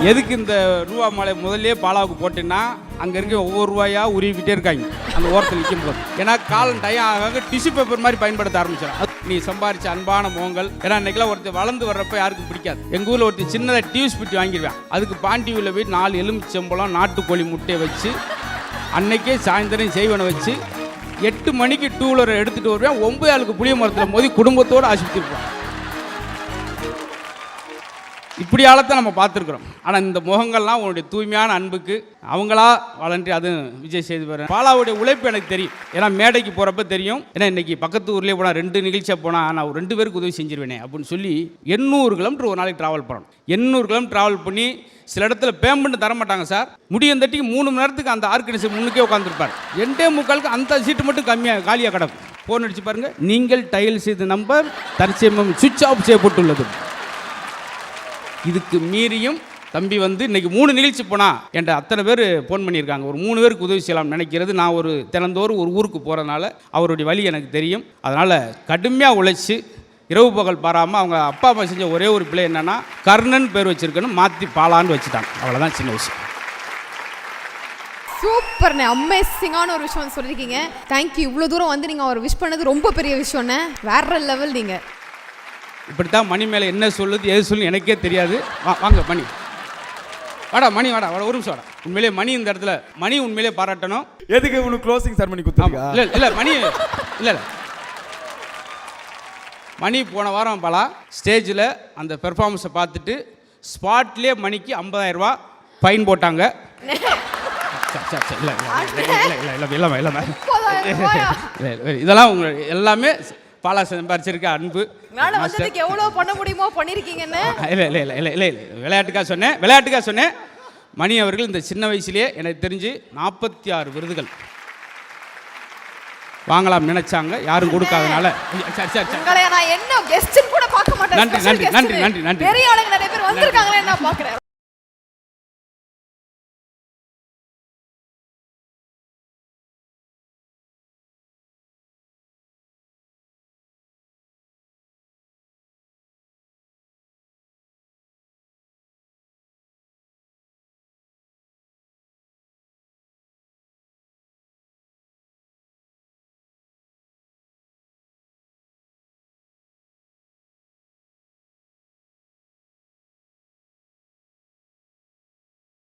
எதுக்கு இந்த ரூபா மாலை முதல்ல பாலாவுக்கு போட்டேன்னா அங்கே இருக்க ஒவ்வொரு ரூபாயா உருவிக்கிட்டே இருக்காங்க அந்த ஓரத்தில் நிற்கும் போது. ஏன்னா காலம் டயம் ஆக டிஷ்யூ பேப்பர் மாதிரி பயன்படுத்த ஆரம்பிச்சிடும். நீ சம்பாரிச்ச அன்பான முகங்கள். ஏன்னா இன்னைக்கெல்லாம் ஒருத்தர் வளர்ந்து வர்றப்ப யாருக்கும் பிடிக்காது. எங்கள் ஊரில் ஒருத்தர் சின்னதாக டியூஸ் பிட்டி வாங்கிடுவேன். அதுக்கு பாண்டியூரில் போய் 4 எலுமிச்சம்பழம் நாட்டுக்கோழி முட்டையை வச்சு அன்னைக்கே சாயந்தரம் செய்வனை வச்சு 8 மணிக்கு 2 வீலரை எடுத்துகிட்டு வருவேன். 9 ஆளுக்கு புளிய மரத்தில் மோதி குடும்பத்தோடு ஆஸ்பத்திரி இருப்போம். இப்படி ஆளத்தை நம்ம பார்த்துருக்குறோம். ஆனால் இந்த முகங்கள்லாம் உன்னுடைய தூய்மையான அன்புக்கு அவங்களா வளர்ந்து அதுவும் விஜய் சேதுபதி பாலாவுடைய உழைப்பு எனக்கு தெரியும். ஏன்னா மேடைக்கு போகிறப்ப தெரியும். ஏன்னா இன்றைக்கி பக்கத்து ஊர்லேயே போனால் 2 நிகழ்ச்சியாக போனால் நான் 2 பேருக்கு உதவி செஞ்சிருவேனே அப்படின்னு சொல்லி 800 கிலோமீட்டர் ஒரு நாளைக்கு ட்ராவல் பண்ணணும். 800 கிலோமீட்டர் ட்ராவல் பண்ணி சில இடத்துல பேமெண்ட் தர மாட்டாங்க சார். முடியும் தட்டிக்கு 3 மணி நேரத்துக்கு அந்த ஆர்கனைசர் முன்னுக்கே உட்காந்துருப்பார். 2:45 அந்த சீட்டு மட்டும் காலியாக கிடக்கும். ஃபோன் அடிச்சு பாருங்கள், நீங்கள் டயல் செய்த நம்பர் தற்சமயம் சுவிட்ச் ஆஃப் செய்யப்பட்டுள்ளது. இதுக்கு மீறியும் தம்பி வந்து இன்னைக்கு 3 நிகழ்ச்சி போனா என்கிட்ட அத்தனை பேர் ஃபோன் பண்ணியிருக்காங்க. ஒரு 3 பேருக்கு உதவி செய்யலாம் நினைக்கிறது. நான் ஒரு தினந்தோறும் ஒரு ஊருக்கு போகிறதுனால அவருடைய வழி எனக்கு தெரியும். அதனால் கடுமையாக உழைச்சி இரவு பகல் பாராமல் அவங்க அப்பா அம்மா செஞ்ச ஒரே ஒரு பிள்ளை என்னென்னா கர்ணன் பேர் வச்சுருக்கணும், மாற்றி பாலான்னு வச்சுட்டாங்க. அவ்வளோதான் சின்ன விஷயம். சூப்பர்ண்ணே, அமேசிங்கான ஒரு விஷயம் சொல்லியிருக்கீங்க. தேங்க்யூ. இவ்வளோ தூரம் வந்து நீங்கள் அவர் விஷ் பண்ணது ரொம்ப பெரிய விஷயம்ண்ணே. வேற லெவல். நீங்கள் இப்படித்தான் மணி மேலே என்ன சொல்லுது எது சொல்லு எனக்கே தெரியாது. வாங்க மணி, வாடா மணி, வாடா ஒரு நிமிஷம் வாடா. உண்மையிலே மணி இந்த இடத்துல மணி உண்மையிலே பாராட்டணும். எதுக்கு உனக்கு க்ளோசிங் செரமனி குத்துறீங்க? இல்லை மணி இல்லை மணி போன வாரம் பாலா ஸ்டேஜில் அந்த பெர்ஃபார்மன்ஸை பார்த்துட்டு ஸ்பாட்லேயே மணிக்கு 50,000 ரூபா ஃபைன் போட்டாங்க. இதெல்லாம் உங்க எல்லாமே பாலா சம்பாரிச்சிருக்க அன்பு. எவ்வளோ பண்ண முடியுமோ பண்ணியிருக்கீங்கன்னு. இல்லை விளையாட்டுக்காக சொன்னேன். மணி அவர்கள் இந்த சின்ன வயசுலேயே எனக்கு தெரிஞ்சு 46 விருதுகள் வாங்கலாம் நினைச்சாங்க, யாரும் கொடுக்காதனால. நான் என்ன கெஸ்ட்னு கூட பார்க்க மாட்டேன். நன்றி. பெரிய ஆளுங்க நிறைய பேர் வந்திருக்காங்களே நான் பார்க்குறேன்.